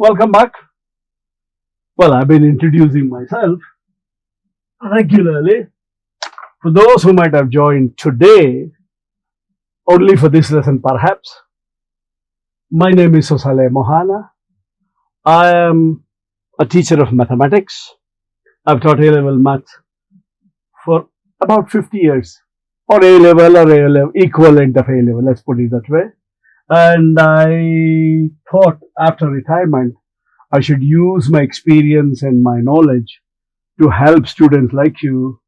Welcome back. Well, I've been introducing myself regularly. For those who might have joined today, only for this lesson perhaps, my name is Sosale Mohana. I am a teacher of mathematics. I've taught A-level math for about 50 years, or A-level or A-level, equivalent of A-level, let's put it that way. And I thought after retirement, I should use my experience and my knowledge to help students like you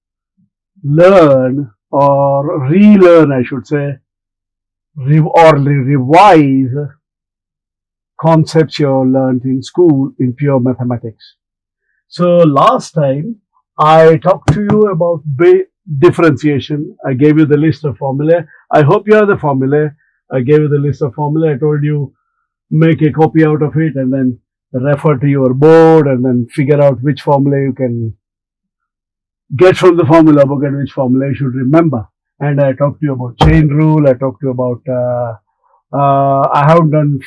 learn or relearn, I should say, or revise concepts you learned in school in pure mathematics. So last time I talked to you about differentiation. I gave you the list of formulae. I hope you have the formulae. I gave you the list of formulae. I told you make a copy out of it and then refer to your board and then figure out which formula you can get from the formula book and which formula you should remember. And I talked to you about chain rule. I talked to you about, I haven't done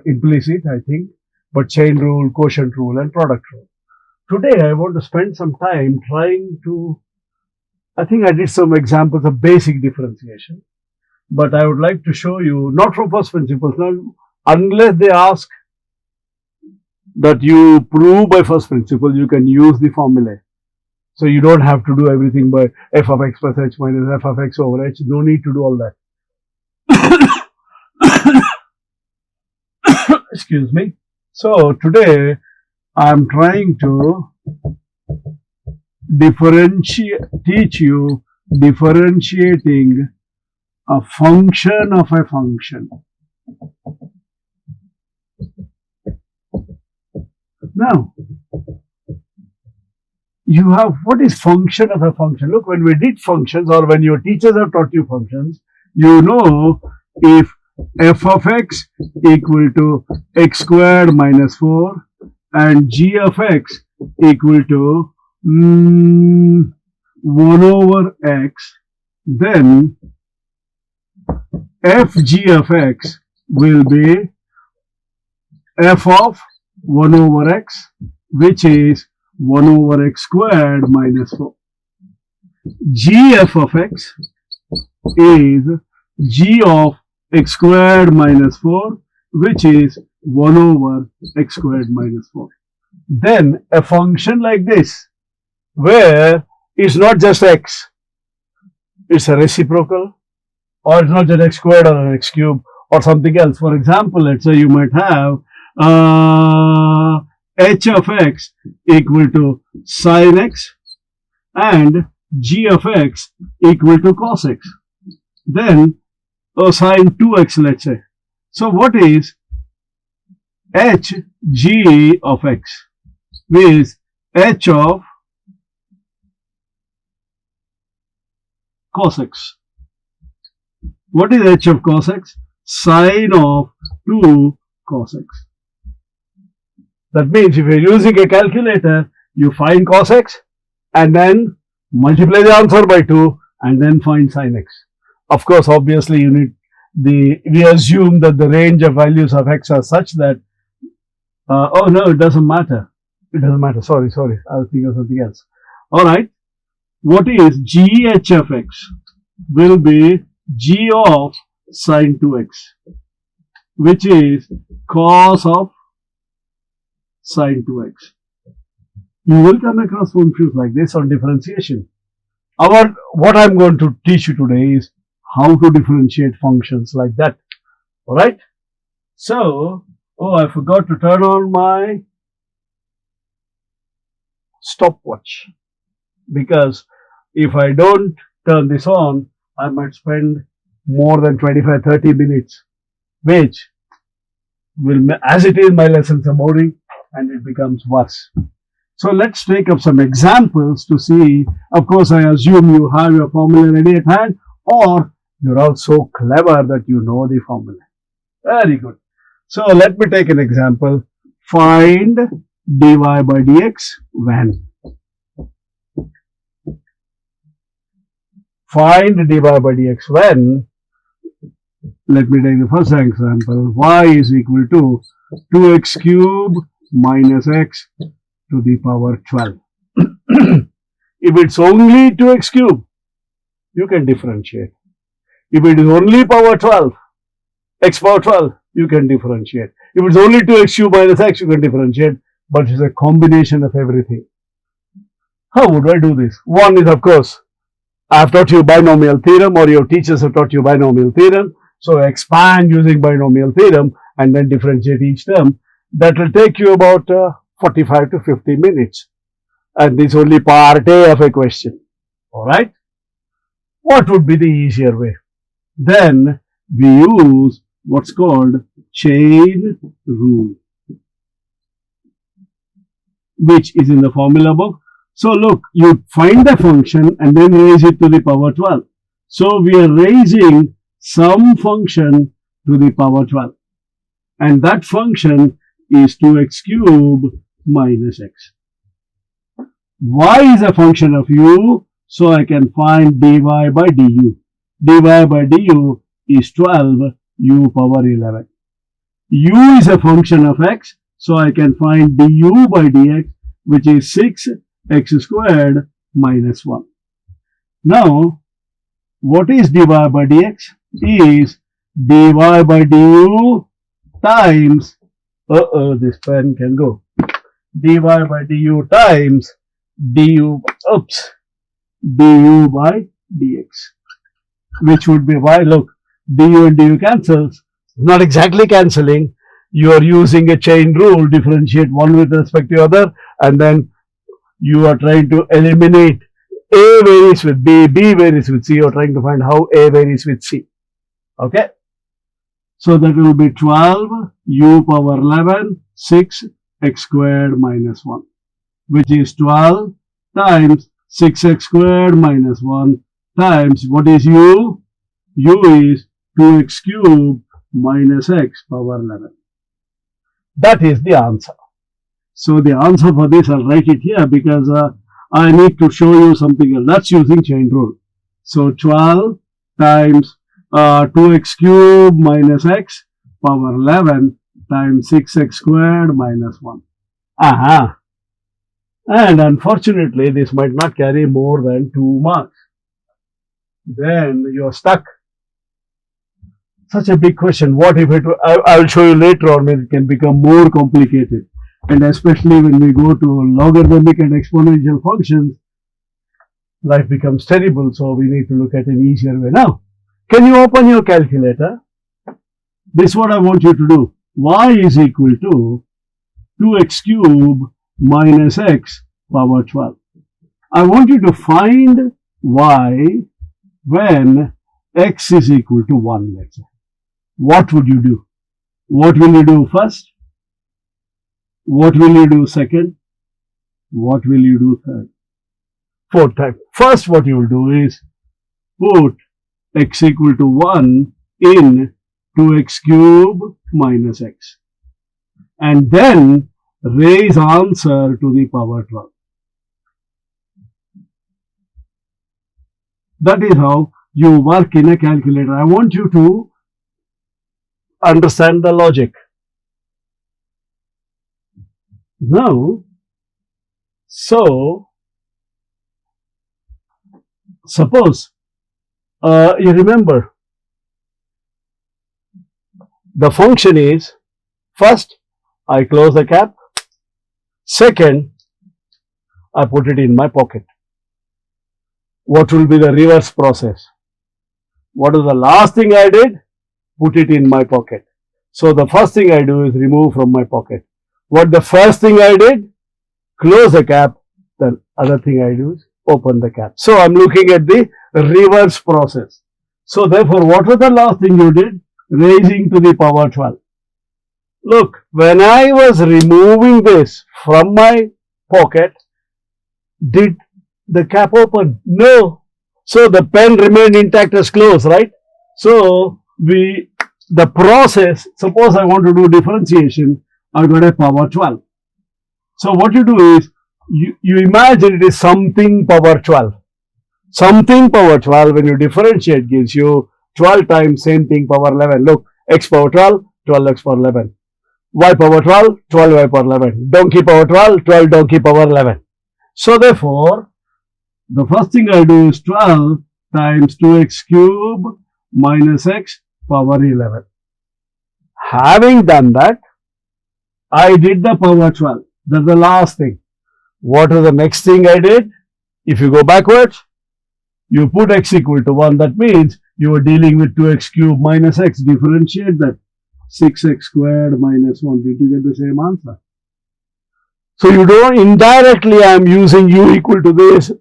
implicit, I think, but chain rule, quotient rule, and product rule. Today, I want to spend some time trying to, I think I did some examples of basic differentiation, but I would like to show you, not from first principles, not, unless they ask that you prove by first principle, you can use the formula. So you don't have to do everything by f of x plus h minus f of x over h. No need to do all that. Excuse me. So today I'm trying to teach you differentiating a function of a function. Now, you have, what is function of a function? Look, when we did functions or when your teachers have taught you functions, you know if f of x equal to x squared minus 4 and g of x equal to 1 over x, then f g of x will be f of 1 over x, which is 1 over x squared minus 4. Gf of x is g of x squared minus 4, which is 1 over x squared minus 4. Then a function like this, where it's not just x, it's a reciprocal, or it's not just x squared or an x cubed or something else. For example, let's say you might have h of x equal to sin x and g of x equal to cos x. Then sin 2x, let's say. So what is h g of x? Is h of cos x. What is h of cos x? Sin of 2 cos x. That means if you're using a calculator, you find cos x and then multiply the answer by 2 and then find sin x. Of course, obviously, you need we assume that the range of values of x are such that, oh no, it doesn't matter. It doesn't matter. Sorry. I was thinking of something else. All right. What is gh of x? Will be g of sin 2x, which is cos of sin 2x. You will come across functions like this on differentiation. What I'm going to teach you today is how to differentiate functions like that. Alright? So, I forgot to turn on my stopwatch, because if I don't turn this on, I might spend more than 25-30 minutes, which will, as it is, my lessons are boring and it becomes worse. So let's take up some examples to see. Of course, I assume you have your formula ready at hand, or you're all so clever that you know the formula. Very good. So let me take an example. Find dy by dx when. Find dy by dx when. Let me take the first example. Y is equal to 2x cube minus x to the power 12. If it's only 2x cube, you can differentiate. If it is only power 12, x power 12, you can differentiate. If it's only 2x cube minus x, you can differentiate, but it's a combination of everything. How would I do this? One is, of course, I have taught you binomial theorem, or your teachers have taught you binomial theorem. So expand using binomial theorem and then differentiate each term. That will take you about 45 to 50 minutes. And this is only part A of a question. Alright? What would be the easier way? Then we use what's called chain rule, which is in the formula book. So look, you find the function and then raise it to the power 12. So we are raising some function to the power 12. And that function is 2x cube minus x. Y is a function of u, so I can find dy by du. dy by du is 12 u power 11. U is a function of x, so I can find du by dx, which is 6x squared minus 1. Now, what is dy by dx? Is dy by du times, this pen can go, dy by du times du by dx, which would be y. Look, du and du cancels, not exactly cancelling. You are using a chain rule, differentiate one with respect to the other, and then you are trying to eliminate A varies with B, B varies with C. You are trying to find how A varies with C. Okay? So that will be 12 u power 11, 6x squared minus 1, which is 12 times 6x squared minus 1 times, what is u? U is 2x cubed minus x power 11. That is the answer. So the answer for this, I'll write it here because I need to show you something else. That's using chain rule. So 12 times 2x cubed minus x power 11 times 6x squared minus 1. Aha. And unfortunately, this might not carry more than 2 marks. Then you're stuck. Such a big question. What if it, I will show you later on when it can become more complicated. And especially when we go to logarithmic and exponential functions, life becomes terrible. So we need to look at an easier way. Now, can you open your calculator? This is what I want you to do. Y is equal to 2x cubed minus x power 12. I want you to find y when x is equal to 1, let's say. What would you do? What will you do first? What will you do second? What will you do third? Fourth time. First, what you will do is put x equal to 1 in 2x cubed minus x. And then raise answer to the power 12. That is how you work in a calculator. I want you to understand the logic. Now, so suppose you remember the function is, first I close the cap, second I put it in my pocket. What will be the reverse process? What is the last thing I did? Put it in my pocket. So the first thing I do is remove from my pocket. What the first thing I did? Close the cap. The other thing I do is open the cap. So I'm looking at the reverse process. So therefore, what was the last thing you did? Raising to the power 12. Look, when I was removing this from my pocket, did the cap open? No. So the pen remained intact as closed, right? So the process, suppose I want to do differentiation, I got a power 12. So what you do is, you imagine it is something power 12. Something power 12, when you differentiate, gives you 12 times same thing power 11. Look, x power 12, 12x power 11. y power 12, 12y power 11. Donkey power 12, 12 donkey power 11. So therefore, the first thing I do is 12 times 2x cube minus x power 11. Having done that, I did the power 12. That's the last thing. What is the next thing I did? If you go backwards, you put x equal to 1. That means you are dealing with 2x cube minus x. Differentiate that. 6x squared minus 1. Did you get the same answer? So you don't, indirectly I am using u equal to this,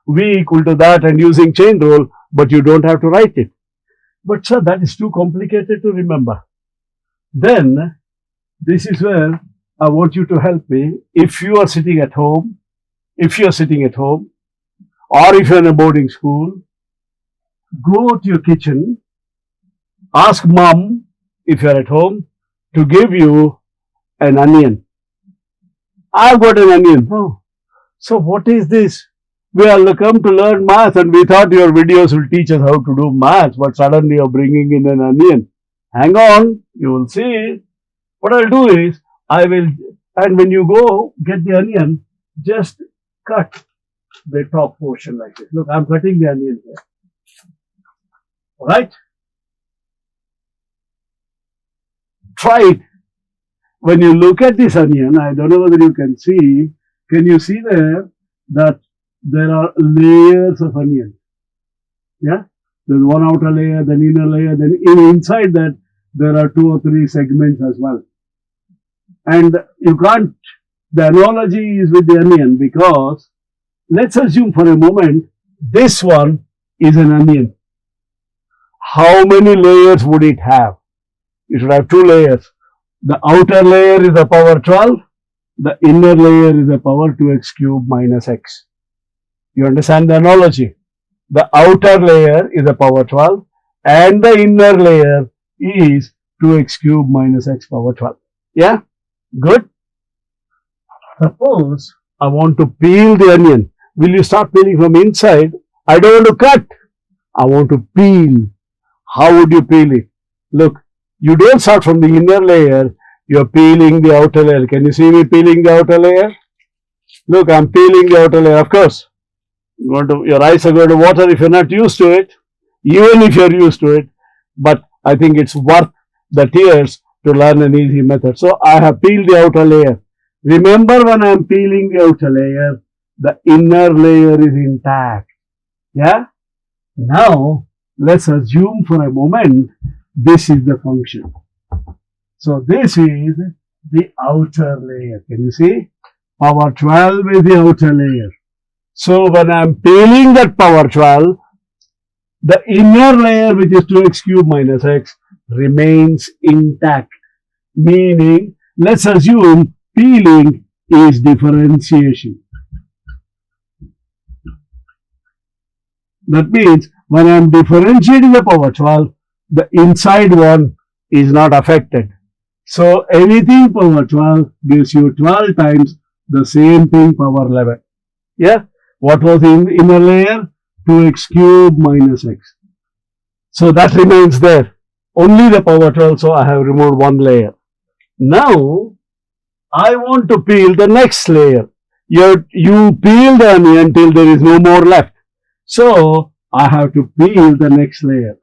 v equal to that and using chain rule, but you don't have to write it. But sir, that is too complicated to remember. Then, this is where I want you to help me. If you are sitting at home, or if you're in a boarding school, go to your kitchen, ask mom, if you're at home, to give you an onion. I've got an onion. Oh, so what is this? We are come to learn math and we thought your videos will teach us how to do math, but suddenly you're bringing in an onion. Hang on, you will see. What I'll do is, and when you go get the onion, just cut the top portion like this. Look, I'm cutting the onion here. Alright? Try it. When you look at this onion, I don't know whether you can you see there that there are layers of onion? Yeah? There's one outer layer, then inner layer, then inside that there are 2 or 3 segments as well. And you can't, the analogy is with the onion because let's assume for a moment this one is an onion. How many layers would it have? It should have 2 layers. The outer layer is a power 12, the inner layer is a power 2x cube minus x. You understand the analogy? The outer layer is a power 12 and the inner layer is 2x cube minus x power 12. Yeah? Good? Suppose I want to peel the onion. Will you start peeling from inside? I don't want to cut. I want to peel. How would you peel it? Look, you don't start from the inner layer. You're peeling the outer layer. Can you see me peeling the outer layer? Look, I'm peeling the outer layer. Of course, your eyes are going to water if you're not used to it, even if you're used to it. But I think it's worth the tears to learn an easy method. So I have peeled the outer layer. Remember, when I'm peeling the outer layer, the inner layer is intact. Yeah? Now, let's assume for a moment this is the function. So this is the outer layer. Can you see? Power 12 is the outer layer. So when I'm peeling that power 12, the inner layer, which is 2x cube minus x, remains intact. Meaning, let's assume peeling is differentiation. That means when I'm differentiating the power 12, the inside one is not affected. So anything power 12 gives you 12 times the same thing power 11. Yeah? What was in the inner layer? 2x cube minus x. So that remains there. Only the power 12, so I have removed one layer. Now, I want to peel the next layer. You peel the onion until there is no more left. So, I have to peel the next layer.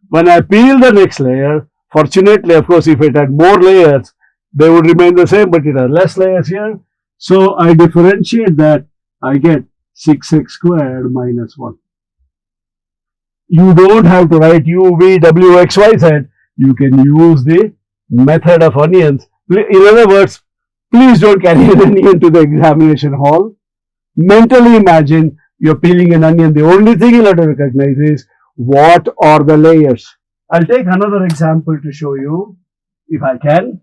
When I peel the next layer, fortunately, of course, if it had more layers, they would remain the same, but it has less layers here. So, I differentiate that, I get 6x squared minus 1. You don't have to write u, v, w, x, y, z. You can use the method of onions. In other words, please don't carry an onion to the examination hall. Mentally imagine you're peeling an onion. The only thing you'll have to recognize is what are the layers. I'll take another example to show you, if I can.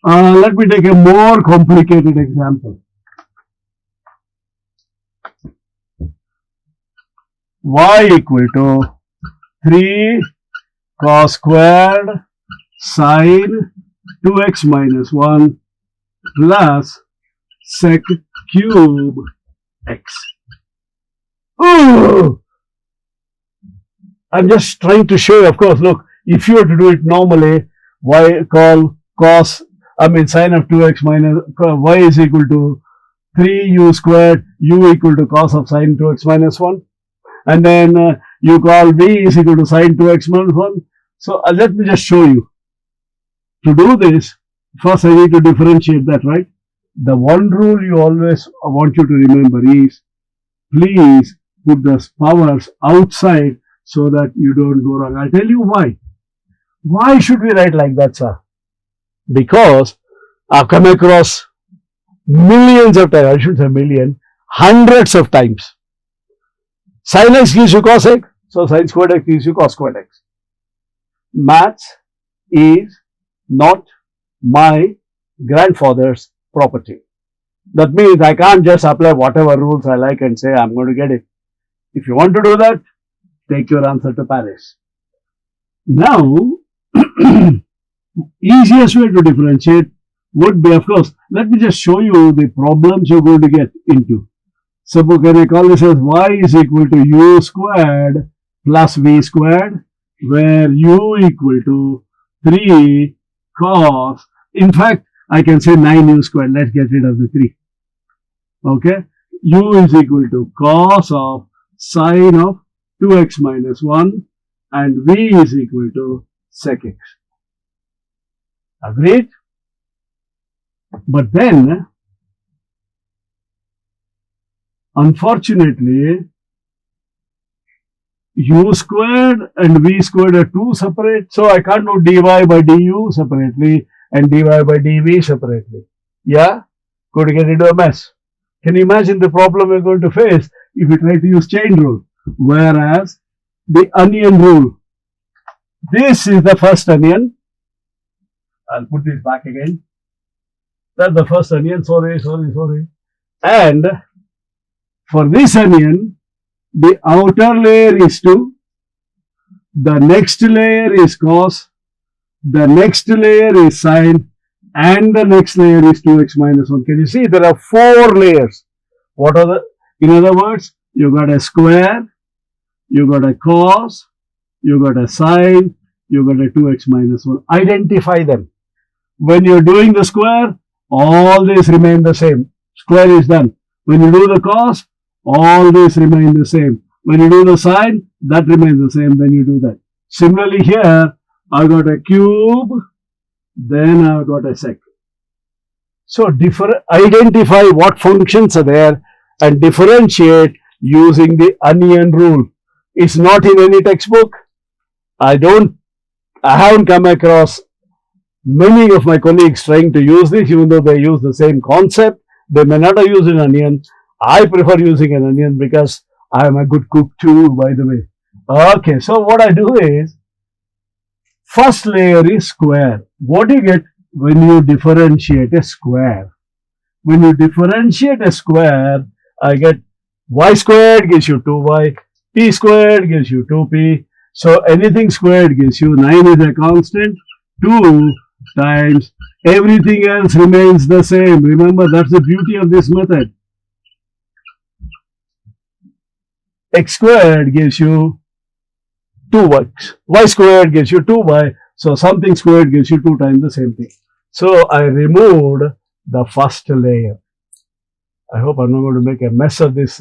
Let me take a more complicated example. Y equal to 3 cos squared sine 2x minus 1 plus sec cube x. Ooh! I'm just trying to show you, of course, look, if you were to do it normally, sine of 2x minus y is equal to 3u squared, u equal to cos of sine 2x minus 1. And then you call v is equal to sine 2x minus 1. So let me just show you. To do this, first I need to differentiate that, right? The one rule you always want you to remember is, please put the powers outside so that you don't go wrong. I'll tell you why. Why should we write like that, sir? Because I've come across millions of times, I should say million, hundreds of times. Sin x gives you cos x, so sin squared x gives you cos squared x. Maths is not my grandfather's property. That means I can't just apply whatever rules I like and say I'm going to get it. If you want to do that, take your answer to Paris. Now, easiest way to differentiate would be, of course, let me just show you the problems you're going to get into. Suppose can I call this as y is equal to u squared plus v squared, where u equal to 3 cos, in fact, I can say 9u squared, let's get rid of the 3. Okay, u is equal to cos of sine of 2x minus 1 and v is equal to sec x. Agreed? But then, unfortunately, u squared and v squared are two separate, so I can't do dy by du separately and dy by dv separately. Yeah? Going to get into a mess. Can you imagine the problem we're going to face if we try to use chain rule? Whereas the onion rule, this is the first onion. I'll put this back again. That's the first onion. Sorry. And for this onion, the outer layer is 2, the next layer is cos, the next layer is sine, and the next layer is 2x minus 1. Can you see? There are 4 layers. What are the, in other words, you got a square, you got a cos, you got a sine, you got a 2x minus 1. Identify them. When you're doing the square, all these remain the same. Square is done. When you do the cos, all these remain the same. When you do the sine, that remains the same. Then you do that. Similarly here, I got a cube, then I got a sec. So identify what functions are there and differentiate using the onion rule. It's not in any textbook. I haven't come across many of my colleagues trying to use this, even though they use the same concept. They may not have used an onion. I prefer using an onion because I am a good cook too, by the way. Okay, so what I do is, first layer is square. What do you get when you differentiate a square? When you differentiate a square, I get y squared gives you 2y, p squared gives you 2p. So anything squared gives you 9 is a constant, 2 times everything else remains the same. Remember, that's the beauty of this method. X squared gives you 2x, y squared gives you 2y, so something squared gives you 2 times the same thing. So I removed the first layer. I hope I'm not going to make a mess of this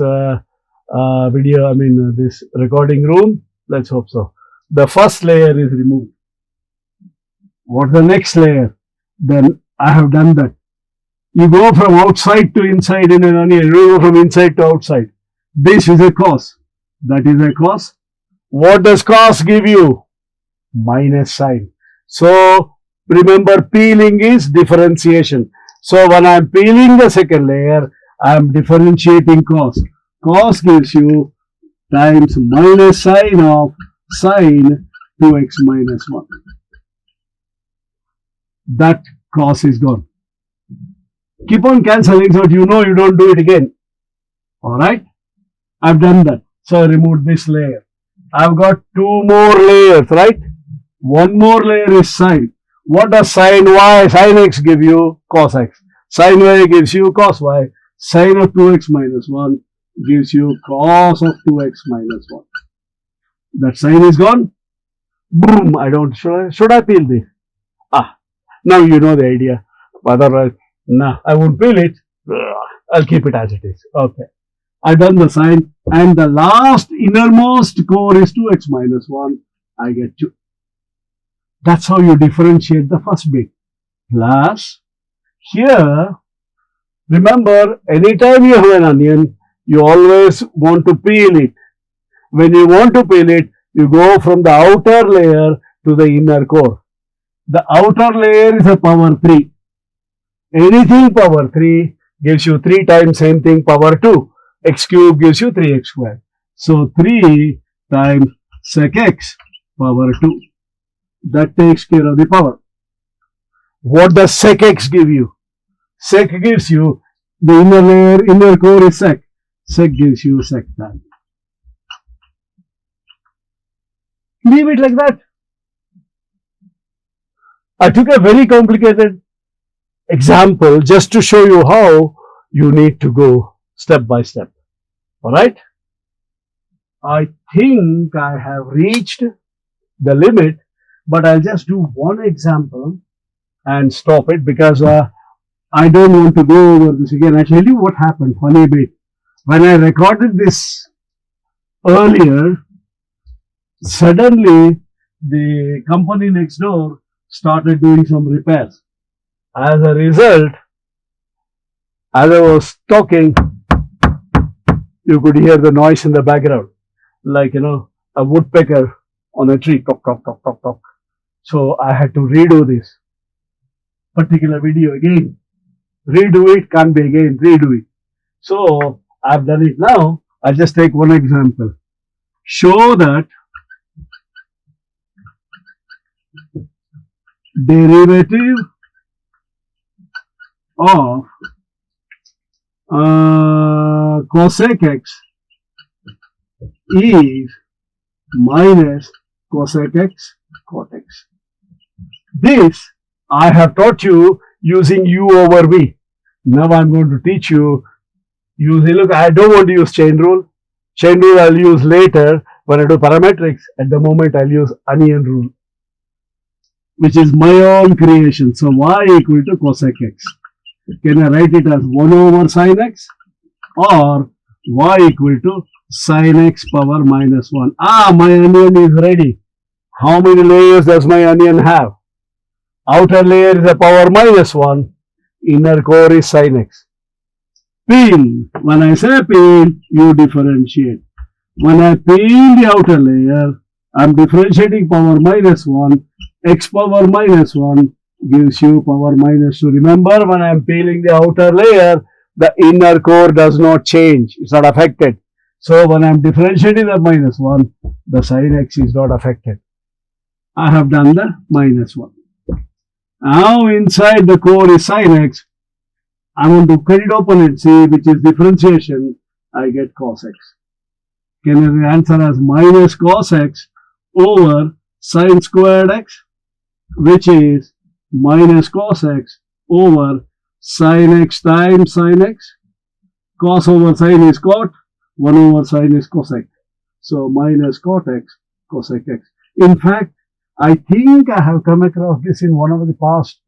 this recording room. Let's hope so. The first layer is removed. What's the next layer? Then I have done that. You go from outside to inside in an onion. You go from inside to outside. This is a cos. That is a cos. What does cos give you? Minus sign. So remember, peeling is differentiation. So when I am peeling the second layer, I am differentiating cos. Cos gives you times minus sine of sine 2x minus 1. That cos is gone. Keep on cancelling so that you know you don't do it again. Alright? I've done that. So I removed this layer. I've got 2 more layers, right? One more layer is sine. What does sine y, sine x give you? Cos x. Sine y gives you cos y. Sine of 2x minus 1 gives you cos of 2x minus 1. That sine is gone. Boom. Should I peel this? Now you know the idea. Otherwise, nah, I won't peel it. I'll keep it as it is. Okay. I've done the sign, and the last innermost core is 2x minus 1. I get 2. That's how you differentiate the first bit. Plus, here, remember, anytime you have an onion, you always want to peel it. When you want to peel it, you go from the outer layer to the inner core. The outer layer is a power 3. Anything power 3 gives you 3 times same thing power 2. X cube gives you 3x squared. So 3 times sec x power 2. That takes care of the power. What does sec x give you? Sec gives you the inner layer, inner core is sec. Sec gives you sec tan. Leave it like that. I took a very complicated example just to show you how you need to go step by step. Alright? I think I have reached the limit, but I'll just do one example and stop it because I don't want to go over this again. I'll tell you what happened, funny bit. When I recorded this earlier, suddenly the company next door started doing some repairs. As a result, as I was talking, you could hear the noise in the background, like, a woodpecker on a tree, talk, talk, talk, talk, talk. So I had to redo this particular video again. Redo it, can't be again, redo it. So I've done it now. I'll just take one example. Show that derivative of cosec x is minus cosec x cot x. This I have taught you using u over v. Now I'm going to teach you using, look, I don't want to use chain rule. Chain rule I'll use later when I do parametrics. At the moment I'll use onion rule, which is my own creation. So y equal to cosec x. Can I write it as 1 over sin x or y equal to sin x power minus 1? My onion is ready. How many layers does my onion have? Outer layer is a power minus 1. Inner core is sin x. Peel. When I say peel, you differentiate. When I peel the outer layer, I'm differentiating power minus 1. X power minus 1 gives you power minus 2. Remember, when I'm peeling the outer layer, the inner core does not change. It's not affected. So when I'm differentiating the minus 1, the sin x is not affected. I have done the minus 1. Now inside the core is sin x. I want to cut it open and see which is differentiation. I get cos x. Can I answer as minus cos x over sin squared x, which is minus cos x over sin x times sin x. Cos over sin is cot, 1 over sin is cosec. So minus cot x cosec x. In fact, I think I have come across this in one of the past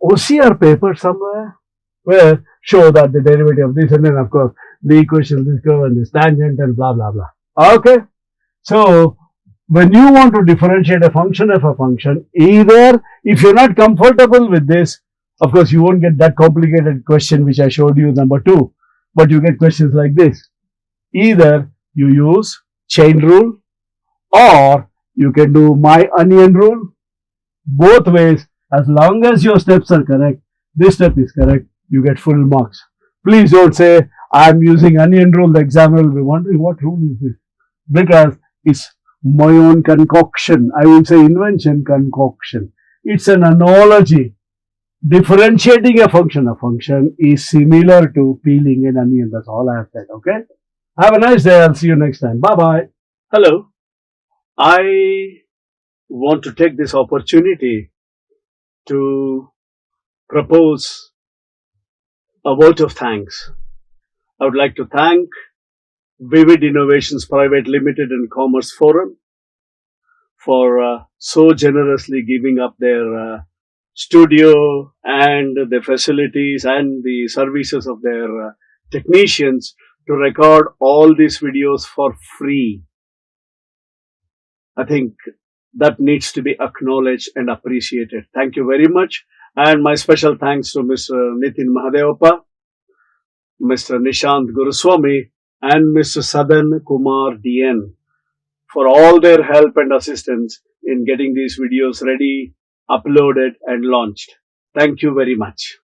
OCR papers somewhere, where show that the derivative of this, and then of course the equation, this curve and this tangent and blah blah blah. Okay, so when you want to differentiate a function of a function, either if you're not comfortable with this, of course you won't get that complicated question which I showed you, number 2, but you get questions like this. Either you use chain rule or you can do my onion rule. Both ways, as long as your steps are correct, this step is correct, you get full marks. Please don't say I'm using onion rule, the examiner will be wondering what rule is this, because it's my own concoction. I will say invention, concoction. It's an analogy. Differentiating a function is similar to peeling an onion. That's all I have said. Okay? Have a nice day. I'll see you next time. Bye bye. Hello. I want to take this opportunity to propose a vote of thanks. I would like to thank Vivid Innovations Private Limited and Commerce Forum for so generously giving up their studio and the facilities and the services of their technicians to record all these videos for free. I think that needs to be acknowledged and appreciated. Thank you very much. And my special thanks to Mr. Nitin Mahadevappa, Mr. Nishant Guruswamy, and Mr. Sadan Kumar DN for all their help and assistance in getting these videos ready, uploaded, and launched. Thank you very much.